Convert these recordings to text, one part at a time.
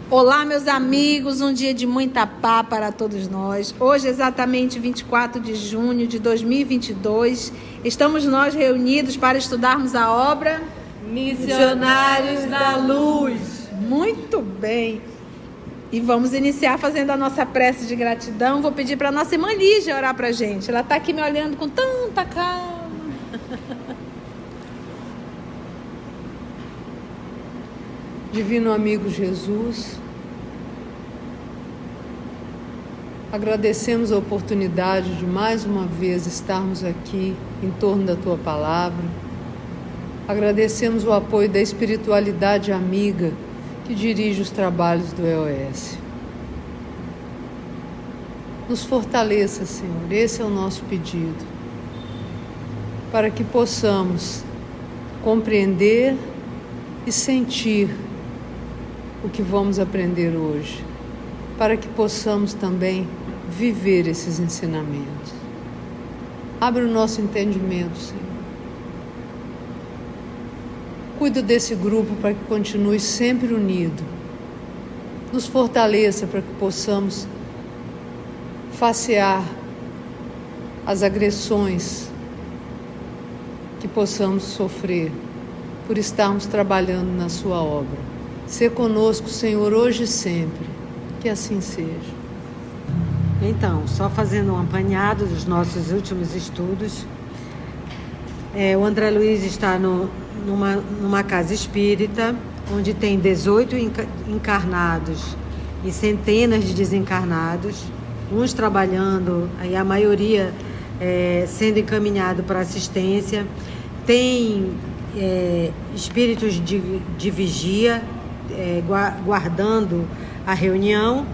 Olá, meus amigos, um dia de muita paz para todos nós. Hoje, exatamente 24 de junho de 2022, estamos nós reunidos para estudarmos a obra Missionários da Luz. Muito bem. E vamos iniciar fazendo a nossa prece de gratidão. Vou pedir para a nossa irmã Lígia orar para a gente. Ela está aqui me olhando com tanta calma. Divino amigo Jesus, agradecemos a oportunidade de mais uma vez estarmos aqui em torno da Tua Palavra. Agradecemos o apoio da espiritualidade amiga que dirige os trabalhos do EOS. Nos fortaleça, Senhor, esse é o nosso pedido, para que possamos compreender e sentir o que vamos aprender hoje, para que possamos também viver esses ensinamentos. Abre o nosso entendimento, Senhor. Cuida desse grupo para que continue sempre unido. Nos fortaleça para que possamos facear as agressões que possamos sofrer por estarmos trabalhando na Sua obra. Sê conosco, Senhor, hoje e sempre. Que assim seja. Então, só fazendo um apanhado dos nossos últimos estudos. O André Luiz está numa casa espírita, onde tem 18 encarnados e centenas de desencarnados, uns trabalhando, e a maioria sendo encaminhado para assistência. Tem espíritos de vigia, guardando a reunião,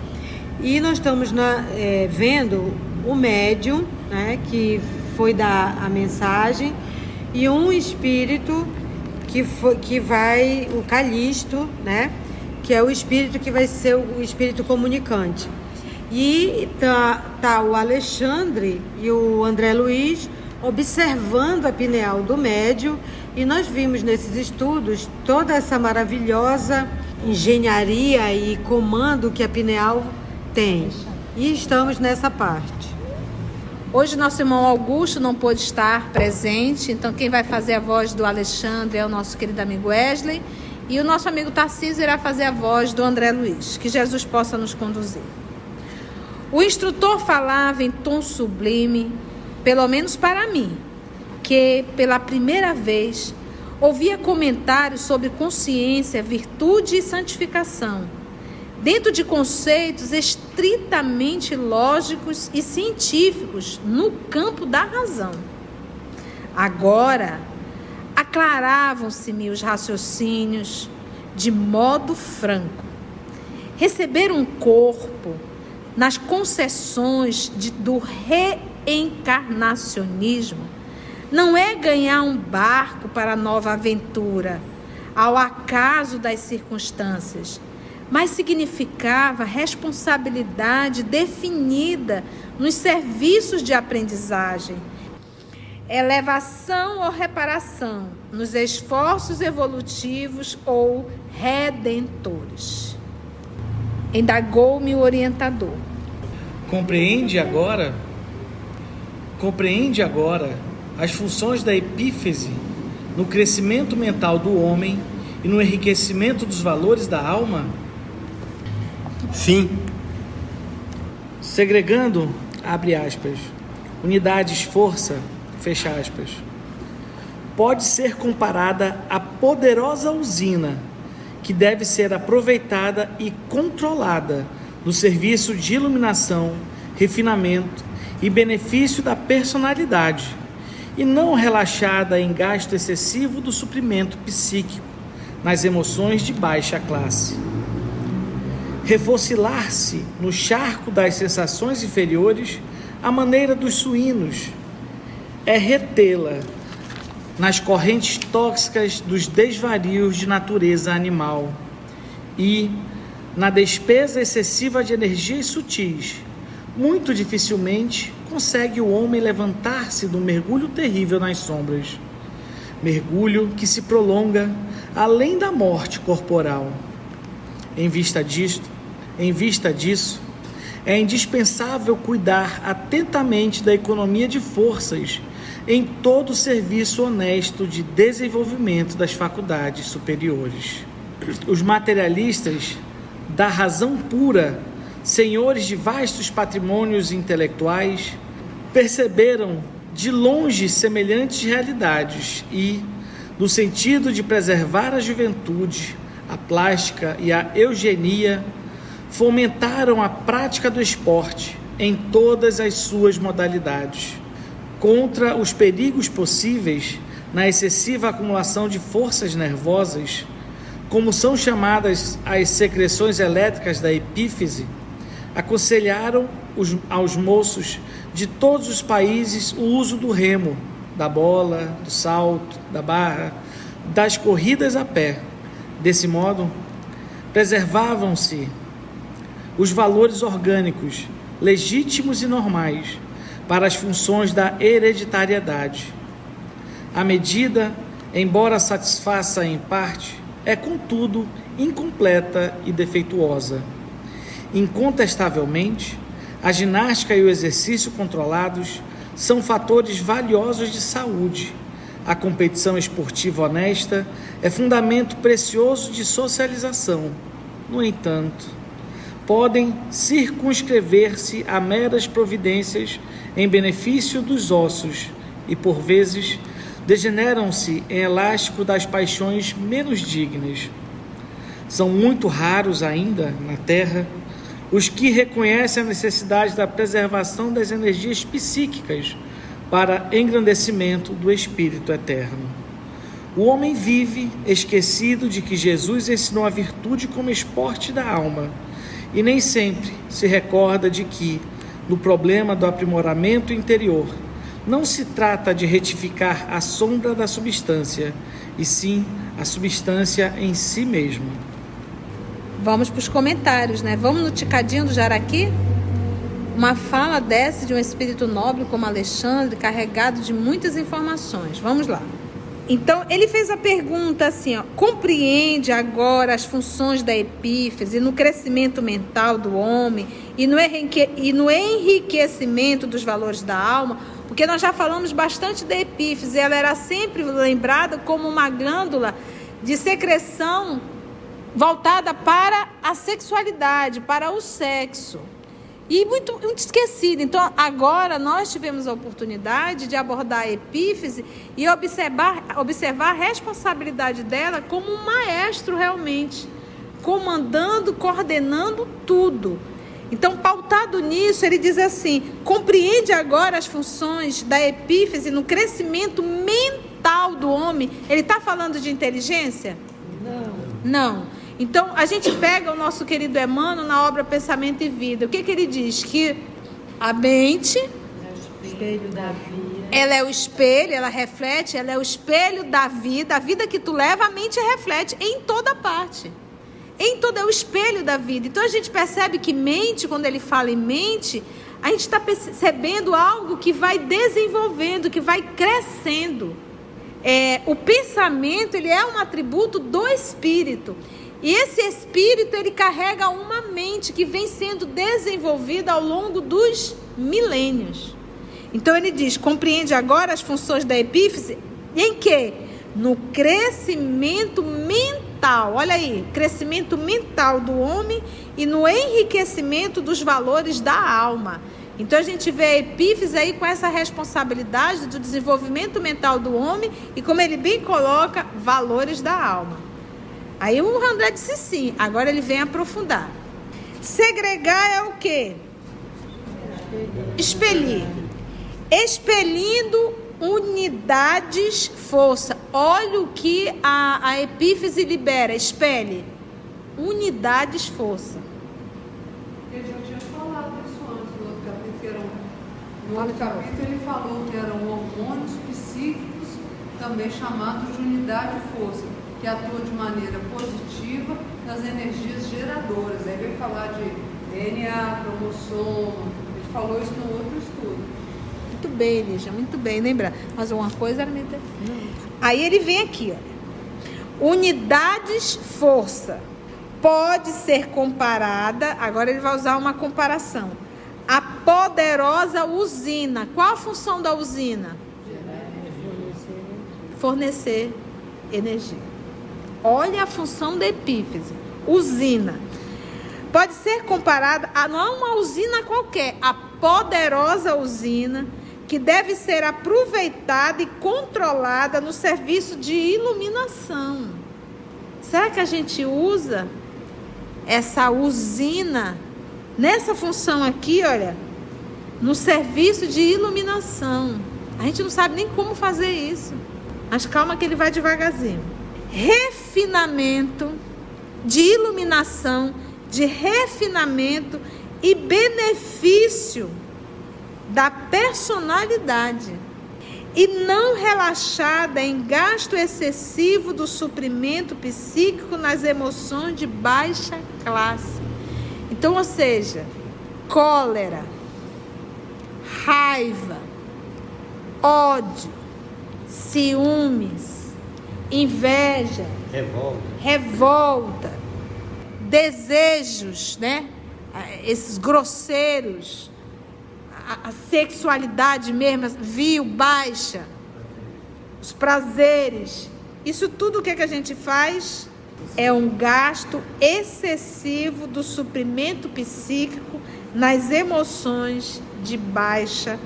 e nós estamos vendo o médium, né, que foi dar a mensagem, e um espírito que vai, o Calixto, né, que é o espírito que vai ser o espírito comunicante. E tá o Alexandre e o André Luiz observando a pineal do médium, e nós vimos nesses estudos toda essa maravilhosa engenharia e comando que a pineal tem. E estamos nessa parte. Hoje nosso irmão Augusto não pôde estar presente, então quem vai fazer a voz do Alexandre é o nosso querido amigo Wesley, e o nosso amigo Tarcísio irá fazer a voz do André Luiz. Que Jesus possa nos conduzir. O instrutor falava em tom sublime, pelo menos para mim, que pela primeira vez ouvia comentários sobre consciência, virtude e santificação, dentro de conceitos estritamente lógicos e científicos no campo da razão. Agora, aclaravam-se-me os raciocínios de modo franco. Receber um corpo nas concessões do reencarnacionismo não é ganhar um barco para a nova aventura, ao acaso das circunstâncias, mas significava responsabilidade definida nos serviços de aprendizagem, elevação ou reparação nos esforços evolutivos ou redentores. Indagou-me o orientador. Compreende agora as funções da epífise no crescimento mental do homem e no enriquecimento dos valores da alma? Sim. Segregando, abre aspas, unidades força, fecha aspas, pode ser comparada à poderosa usina que deve ser aproveitada e controlada no serviço de iluminação, refinamento e benefício da personalidade, e não relaxada em gasto excessivo do suprimento psíquico nas emoções de baixa classe. Refocilar-se no charco das sensações inferiores à maneira dos suínos é retê-la nas correntes tóxicas dos desvarios de natureza animal e, na despesa excessiva de energias sutis, muito dificilmente consegue o homem levantar-se do mergulho terrível nas sombras, mergulho que se prolonga além da morte corporal. Em vista disso, é indispensável cuidar atentamente da economia de forças em todo o serviço honesto de desenvolvimento das faculdades superiores. Os materialistas da razão pura, senhores de vastos patrimônios intelectuais, perceberam de longe semelhantes realidades e, no sentido de preservar a juventude, a plástica e a eugenia, fomentaram a prática do esporte em todas as suas modalidades, contra os perigos possíveis na excessiva acumulação de forças nervosas, como são chamadas as secreções elétricas da epífise. Aconselharam aos moços de todos os países o uso do remo, da bola, do salto, da barra, das corridas a pé. Desse modo, preservavam-se os valores orgânicos, legítimos e normais, para as funções da hereditariedade. A medida, embora satisfaça em parte, é, contudo, incompleta e defeituosa. Incontestavelmente, a ginástica e o exercício controlados são fatores valiosos de saúde. A competição esportiva honesta é fundamento precioso de socialização. No entanto, podem circunscrever-se a meras providências em benefício dos ossos e, por vezes, degeneram-se em elástico das paixões menos dignas. São muito raros ainda na Terra os que reconhecem a necessidade da preservação das energias psíquicas para engrandecimento do Espírito eterno. O homem vive esquecido de que Jesus ensinou a virtude como esporte da alma e nem sempre se recorda de que, no problema do aprimoramento interior, não se trata de retificar a sombra da substância, e sim a substância em si mesma. Vamos para os comentários, né? Vamos no Ticadinho do Jaraqui? Uma fala dessa de um espírito nobre como Alexandre, carregado de muitas informações. Vamos lá. Então, ele fez a pergunta assim, ó, compreende agora as funções da epífise no crescimento mental do homem e no enriquecimento dos valores da alma? Porque nós já falamos bastante da epífise, ela era sempre lembrada como uma glândula de secreção voltada para a sexualidade, para o sexo. E muito esquecida. Então, agora nós tivemos a oportunidade de abordar a epífise e observar a responsabilidade dela como um maestro realmente, comandando, coordenando tudo. Então, pautado nisso, ele diz assim, compreende agora as funções da epífise no crescimento mental do homem. Ele está falando de inteligência? Não. Então, a gente pega o nosso querido Emmanuel na obra Pensamento e Vida. O que ele diz? Que a mente, Espelho da vida. Ela é o espelho, ela reflete, ela é o espelho da vida. A vida que tu leva, a mente reflete em toda parte. É o espelho da vida. Então, a gente percebe que mente, quando ele fala em mente, a gente está percebendo algo que vai desenvolvendo, que vai crescendo. O pensamento, ele é um atributo do espírito. E esse espírito, ele carrega uma mente que vem sendo desenvolvida ao longo dos milênios. Então ele diz, compreende agora as funções da epífise em quê? No crescimento mental. Olha aí, crescimento mental do homem e no enriquecimento dos valores da alma. Então a gente vê a epífise aí com essa responsabilidade do desenvolvimento mental do homem e, como ele bem coloca, valores da alma. Aí o André disse sim, agora ele vem aprofundar. Segregar é o quê? Expelir. Expelindo unidades, força. Olha o que a epífise libera, expele. Unidades, força. Eu já tinha falado isso antes, no outro capítulo. No outro capítulo ele falou que eram hormônios psíquicos, também chamados de unidade e força, que atua de maneira positiva nas energias geradoras. Aí veio falar de DNA, cromossomo, ele falou isso no outro estudo. Muito bem, Lígia, muito bem. Lembra? Mas uma coisa era... Aí ele vem aqui, ó. Unidades, força. Pode ser comparada, agora ele vai usar uma comparação. A poderosa usina. Qual a função da usina? Fornecer energia. Olha a função da epífise. Usina. Pode ser comparada a não uma usina qualquer, a poderosa usina que deve ser aproveitada e controlada no serviço de iluminação. Será que a gente usa essa usina nessa função aqui, olha, no serviço de iluminação? A gente não sabe nem como fazer isso. Mas calma que ele vai devagarzinho. Refinamento de iluminação, de refinamento e benefício da personalidade. E não relaxada em gasto excessivo do suprimento psíquico nas emoções de baixa classe. Então, ou seja, cólera, raiva, ódio, ciúmes, inveja, revolta, desejos, né? Esses grosseiros, a sexualidade mesmo, vil, baixa, os prazeres, isso tudo o que a gente faz é um gasto excessivo do suprimento psíquico nas emoções de baixa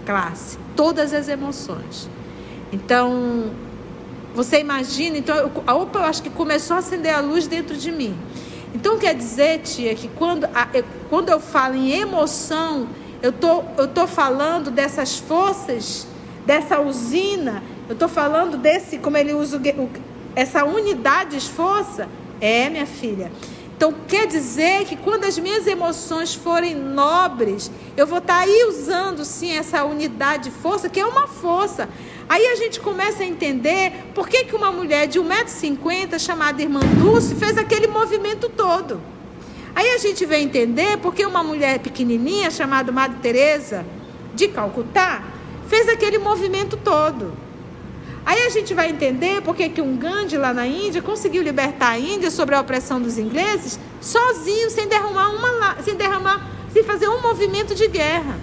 classe, todas as emoções. Então, você imagina, então, eu acho que começou a acender a luz dentro de mim. Então, quer dizer, tia, que quando eu falo em emoção, eu tô falando dessas forças, dessa usina, eu estou falando desse, como ele usa essa unidade de força. Minha filha. Então, quer dizer que quando as minhas emoções forem nobres, eu vou estar aí usando, sim, essa unidade de força, que é uma força. Aí a gente começa a entender por que uma mulher de 1,50 m, chamada Irmã Dulce, fez aquele movimento todo. Aí a gente vem entender por que uma mulher pequenininha, chamada Madre Teresa de Calcutá, fez aquele movimento todo. Aí a gente vai entender por que um Gandhi lá na Índia conseguiu libertar a Índia sobre a opressão dos ingleses sozinho, sem fazer um movimento de guerra.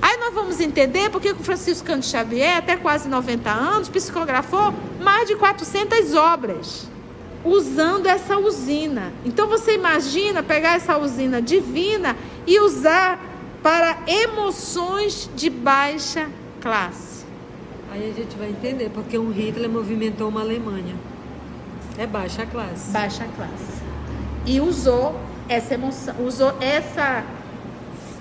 Aí nós vamos entender por que o Francisco Cândido Xavier, até quase 90 anos, psicografou mais de 400 obras, usando essa usina. Então você imagina pegar essa usina divina e usar para emoções de baixa classe. Aí a gente vai entender porque um Hitler movimentou uma Alemanha. É baixa classe. Baixa classe. E usou essa emoção, usou essa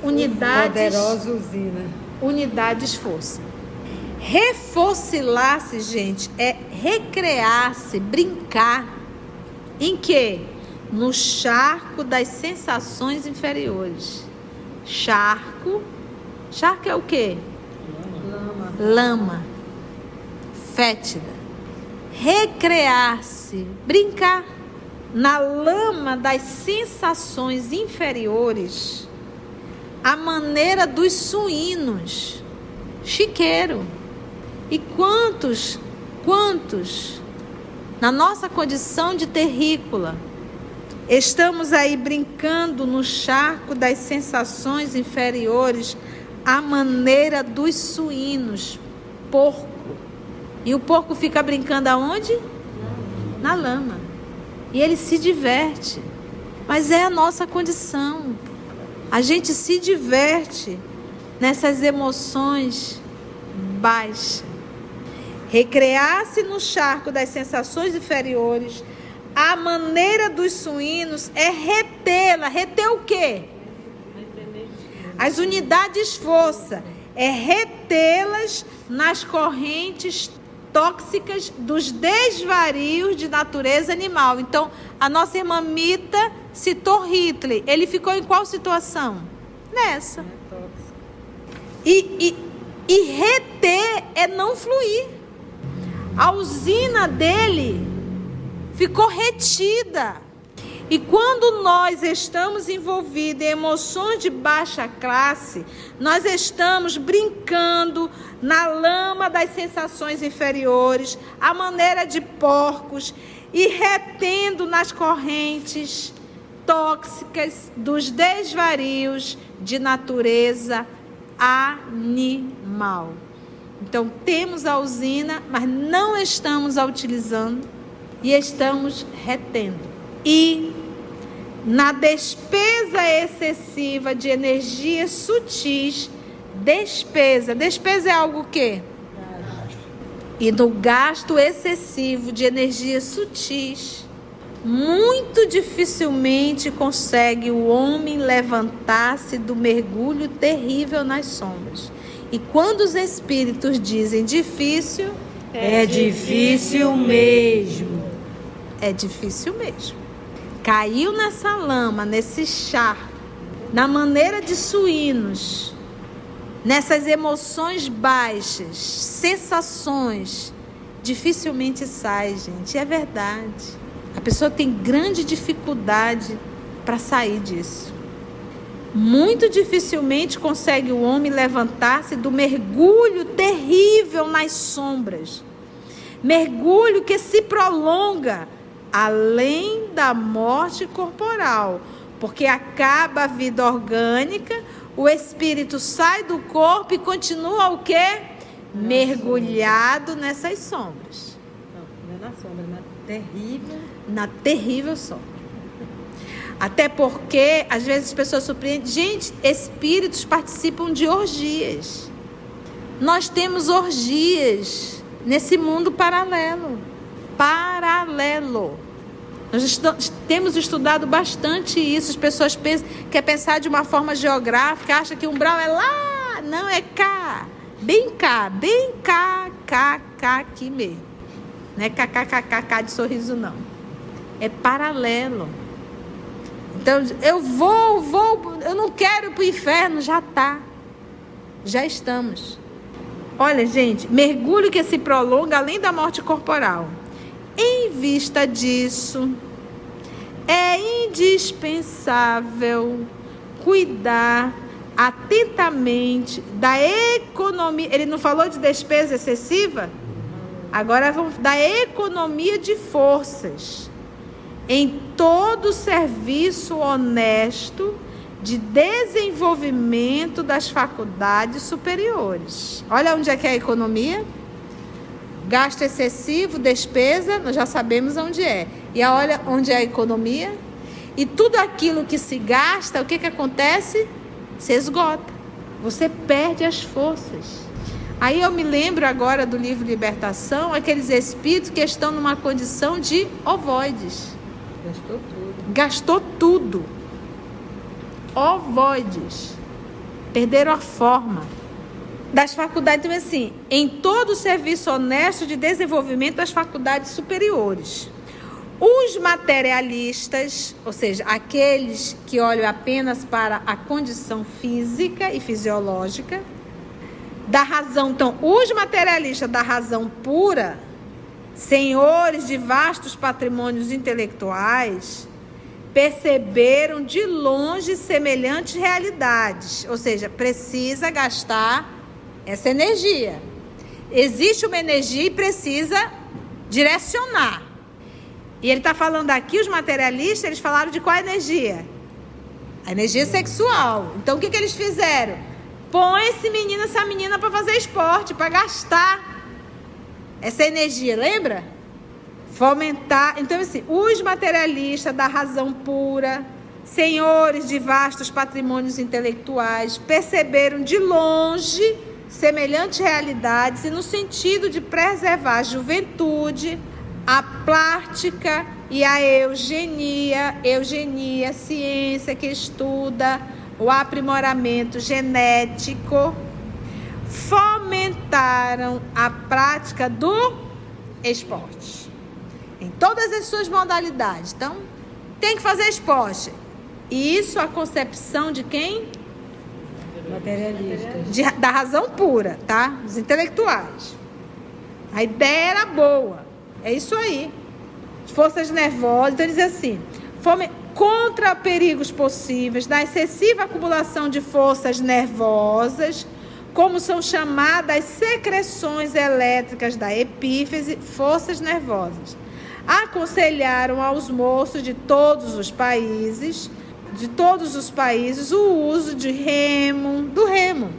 poderosa usina. Unidades força. Refocilar-se, gente, é recrear-se, brincar. Em quê? No charco das sensações inferiores. Charco é o quê? Lama. Fétida. Recrear-se, brincar na lama das sensações inferiores, a maneira dos suínos, chiqueiro. E quantos, na nossa condição de terrícola, estamos aí brincando no charco das sensações inferiores, a maneira dos suínos, porco. E o porco fica brincando aonde? Na lama. E ele se diverte. Mas é a nossa condição. A gente se diverte nessas emoções baixas. Recrear-se no charco das sensações inferiores, a maneira dos suínos é retê-la. Reter o quê? As unidades força. É retê-las nas correntes tóxicas dos desvarios de natureza animal. Então, a nossa irmã Mita citou Hitler. Ele ficou em qual situação? Nessa. E reter é não fluir. A usina dele ficou retida. E quando nós estamos envolvidos em emoções de baixa classe, nós estamos brincando na lama das sensações inferiores, à maneira de porcos, e retendo nas correntes tóxicas dos desvarios de natureza animal. Então, temos a usina, mas não estamos a utilizando e estamos retendo. E na despesa excessiva de energias sutis, despesa é algo o quê? E no gasto excessivo de energias sutis, muito dificilmente consegue o homem levantar-se do mergulho terrível nas sombras. E quando os espíritos dizem difícil, é difícil mesmo. É difícil mesmo. Caiu nessa lama, nesse charco, na maneira de suínos, nessas emoções baixas, sensações, dificilmente sai, gente. É verdade. A pessoa tem grande dificuldade para sair disso. Muito dificilmente consegue o homem levantar-se do mergulho terrível nas sombras. Mergulho que se prolonga além da morte corporal, porque acaba a vida orgânica, o espírito sai do corpo e continua o quê? Mergulhado nessas sombras. Não é na sombra, na terrível sombra. Até porque, às vezes, as pessoas surpreendem. Gente, espíritos participam de orgias. Nós temos orgias nesse mundo paralelo. Nós temos estudado bastante isso. As pessoas querem pensar de uma forma geográfica, acham que o umbral é lá. Não, é cá. Bem cá, aqui mesmo. Não é kkkk de sorriso, não. É paralelo. Então, eu não quero ir para o inferno, já estamos. Olha, gente, mergulho que se prolonga além da morte corporal. Em vista disso, é indispensável cuidar atentamente da economia. Ele não falou de despesa excessiva? Agora vamos da economia de forças em todo serviço honesto de desenvolvimento das faculdades superiores. Olha onde é que é a economia. Gasto excessivo, despesa, nós já sabemos onde é. E olha onde é a economia. E tudo aquilo que se gasta, o que acontece? Se esgota. Você perde as forças. Aí eu me lembro agora do livro Libertação, aqueles espíritos que estão numa condição de ovoides. Gastou tudo. Ovoides. Perderam a forma. Das faculdades, então assim, em todo o serviço honesto de desenvolvimento das faculdades superiores. Os materialistas, ou seja, aqueles que olham apenas para a condição física e fisiológica, da razão, então, os materialistas da razão pura, senhores de vastos patrimônios intelectuais, perceberam de longe semelhantes realidades, ou seja, precisa gastar essa energia. Existe uma energia e precisa direcionar. E ele está falando aqui, os materialistas, eles falaram de qual energia? A energia sexual. Então, o que eles fizeram? Põe esse menino, essa menina para fazer esporte, para gastar essa energia, lembra? Fomentar. Então, assim, os materialistas da razão pura, senhores de vastos patrimônios intelectuais, perceberam de longe semelhantes realidades e no sentido de preservar a juventude, a plástica e a eugenia, ciência que estuda o aprimoramento genético, fomentaram a prática do esporte em todas as suas modalidades. Então, tem que fazer esporte. E isso a concepção de quem? Materialistas. Da razão pura, tá? Dos intelectuais. A ideia era boa. É isso aí. Forças nervosas. Então, ele diz assim, contra perigos possíveis da excessiva acumulação de forças nervosas, como são chamadas as secreções elétricas da epífise, forças nervosas. Aconselharam aos moços de todos os países, o uso do remo,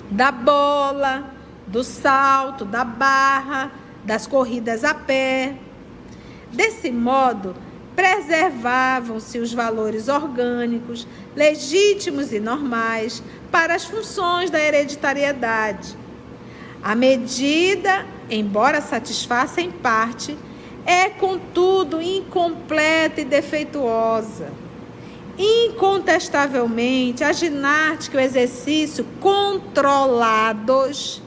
da bola, do salto, da barra, das corridas a pé. Desse modo, preservavam-se os valores orgânicos, legítimos e normais para as funções da hereditariedade. A medida, embora satisfaça em parte, é, contudo, incompleta e defeituosa. Incontestavelmente, a ginástica e o exercício controlados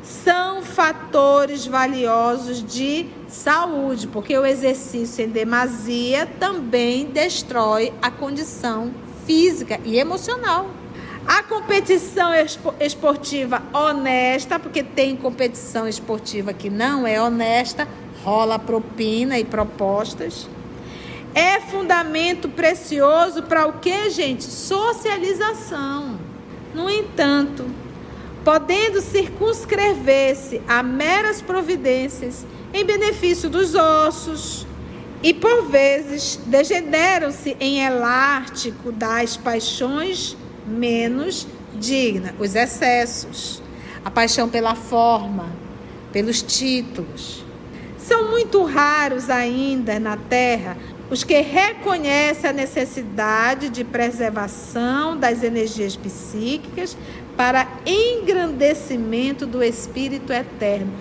são fatores valiosos de saúde, porque o exercício em demasia também destrói a condição física e emocional. A competição esportiva honesta, porque tem competição esportiva que não é honesta, rola propina e propostas. É fundamento precioso para o que, gente? Socialização. No entanto, podendo circunscrever-se a meras providências em benefício dos ossos e, por vezes, degeneram-se em elástico das paixões menos dignas, os excessos, a paixão pela forma, pelos títulos. São muito raros ainda na Terra os que reconhecem a necessidade de preservação das energias psíquicas para engrandecimento do Espírito Eterno.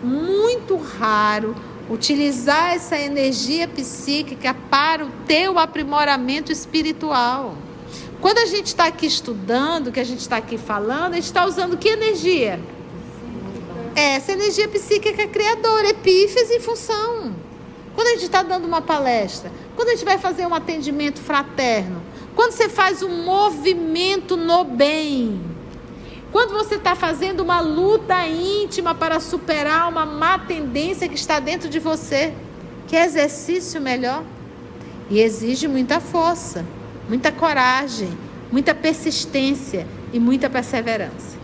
Muito raro utilizar essa energia psíquica para o teu aprimoramento espiritual. Quando a gente está aqui estudando, que a gente está aqui falando, a gente está usando que energia? Essa energia psíquica criadora, epífise e função. Quando a gente está dando uma palestra, quando a gente vai fazer um atendimento fraterno, quando você faz um movimento no bem, quando você está fazendo uma luta íntima para superar uma má tendência que está dentro de você, que exercício melhor? E exige muita força, muita coragem, muita persistência e muita perseverança.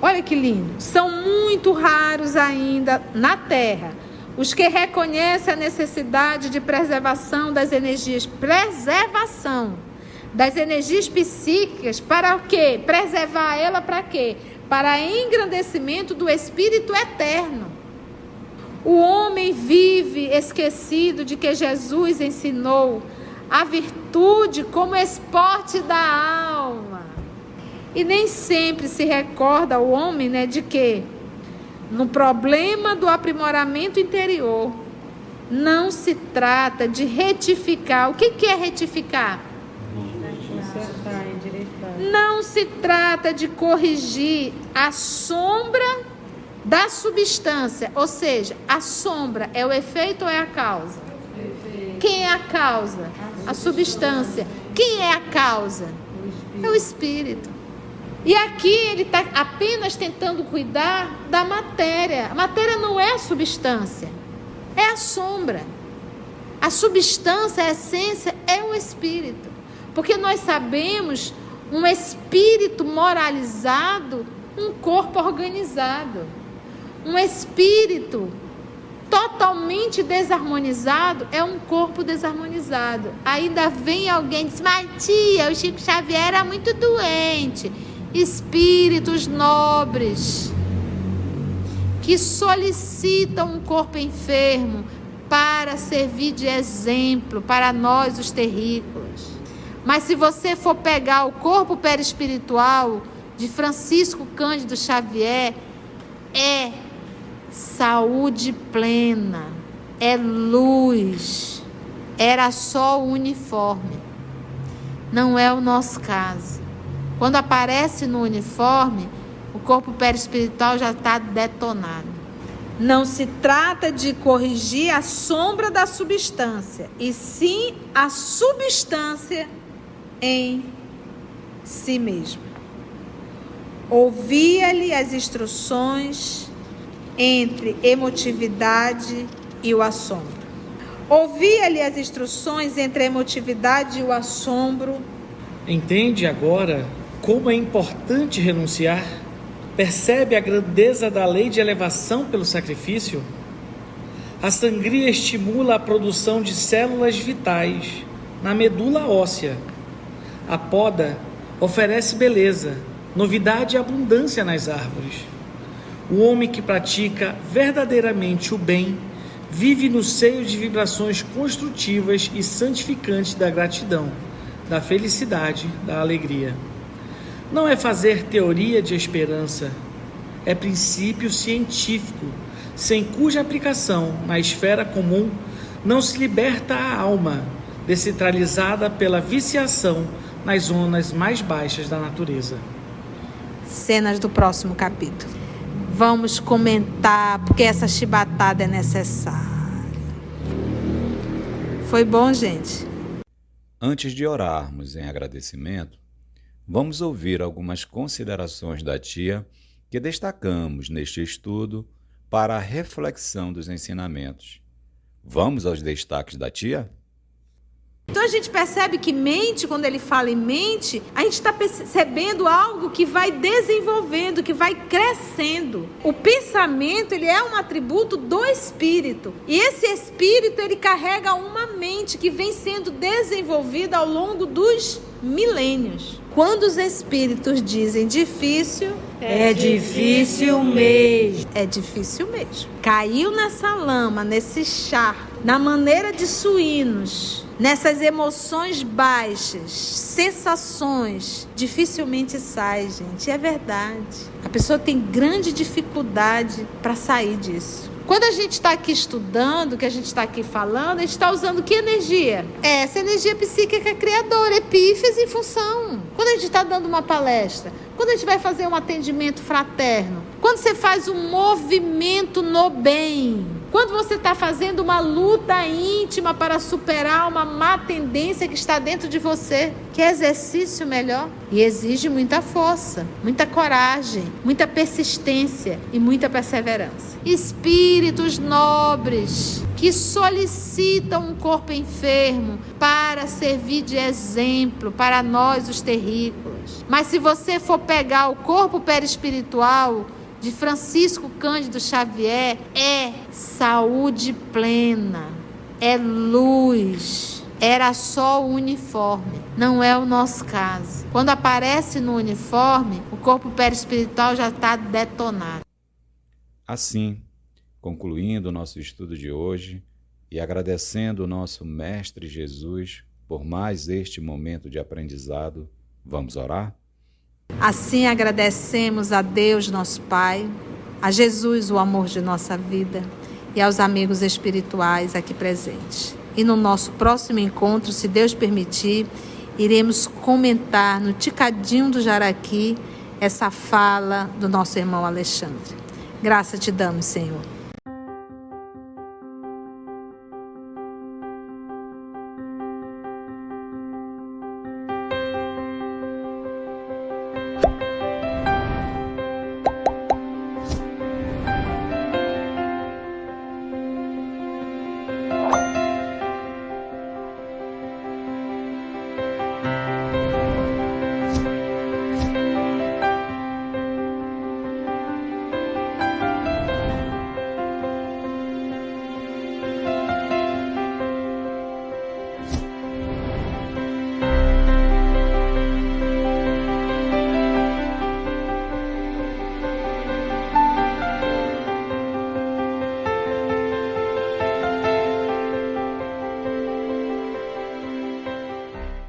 Olha que lindo, são muito raros ainda na Terra os que reconhecem a necessidade de preservação das energias psíquicas. Para o quê? Preservar ela para quê? Para engrandecimento do Espírito Eterno. O homem vive esquecido de que Jesus ensinou a virtude como esporte da alma. E nem sempre se recorda o homem, de que no problema do aprimoramento interior, não se trata de retificar. O que é retificar? Não se trata de corrigir a sombra da substância. Ou seja, a sombra é o efeito ou é a causa? Quem é a causa? A substância. Quem é a causa? É o espírito. E aqui ele está apenas tentando cuidar da matéria. A matéria não é a substância, é a sombra. A substância, a essência, é o espírito. Porque nós sabemos, um espírito moralizado, um corpo organizado. Um espírito totalmente desarmonizado é um corpo desarmonizado. Ainda vem alguém e diz: mas tia, o Chico Xavier era muito doente. Espíritos nobres que solicitam um corpo enfermo para servir de exemplo para nós, os terrícolas. Mas se você for pegar o corpo perispiritual de Francisco Cândido Xavier, é saúde plena, é luz, era só o uniforme. Não é o nosso caso. Quando aparece no uniforme, o corpo perispiritual já está detonado. Não se trata de corrigir a sombra da substância, e sim a substância em si mesma. Ouvia-lhe as instruções entre emotividade e o assombro. Ouvia-lhe as instruções entre a emotividade e o assombro. Entende agora como é importante renunciar? Percebe a grandeza da lei de elevação pelo sacrifício? A sangria estimula a produção de células vitais na medula óssea. A poda oferece beleza, novidade e abundância nas árvores. O homem que pratica verdadeiramente o bem vive no seio de vibrações construtivas e santificantes da gratidão, da felicidade, da alegria. Não é fazer teoria de esperança, é princípio científico, sem cuja aplicação na esfera comum não se liberta a alma, descentralizada pela viciação nas zonas mais baixas da natureza. Cenas do próximo capítulo. Vamos comentar, porque essa chibatada é necessária. Foi bom, gente? Antes de orarmos em agradecimento, vamos ouvir algumas considerações da tia que destacamos neste estudo para a reflexão dos ensinamentos. Vamos aos destaques da tia? Então a gente percebe que mente, quando ele fala em mente, a gente está percebendo algo que vai desenvolvendo, que vai crescendo. O pensamento, ele é um atributo do espírito. E esse espírito, ele carrega uma mente que vem sendo desenvolvida ao longo dos milênios. Quando os espíritos dizem difícil, É difícil mesmo. é difícil mesmo. Caiu nessa lama, nesse charco, na maneira de suínos, nessas emoções baixas, sensações, dificilmente sai, gente. É verdade. A pessoa tem grande dificuldade para sair disso. Quando a gente está aqui estudando, que a gente está aqui falando, a gente está usando que energia? Essa energia psíquica criadora, epífise e função. Quando a gente está dando uma palestra, quando a gente vai fazer um atendimento fraterno, quando você faz um movimento no bem, quando você está fazendo uma luta íntima para superar uma má tendência que está dentro de você, que exercício melhor? E exige muita força, muita coragem, muita persistência e muita perseverança. Espíritos nobres que solicitam um corpo enfermo para servir de exemplo para nós, os terrícolas. Mas se você for pegar o corpo perispiritual de Francisco Cândido Xavier, é saúde plena, é luz. Era só o uniforme, não é o nosso caso. Quando aparece no uniforme, o corpo perispiritual já está detonado. Assim, concluindo o nosso estudo de hoje e agradecendo o nosso Mestre Jesus por mais este momento de aprendizado, vamos orar? Assim agradecemos a Deus, nosso Pai, a Jesus, o amor de nossa vida, e aos amigos espirituais aqui presentes. E no nosso próximo encontro, se Deus permitir, iremos comentar no Ticadinho do Jaraqui essa fala do nosso irmão Alexandre. Graça te damos, Senhor.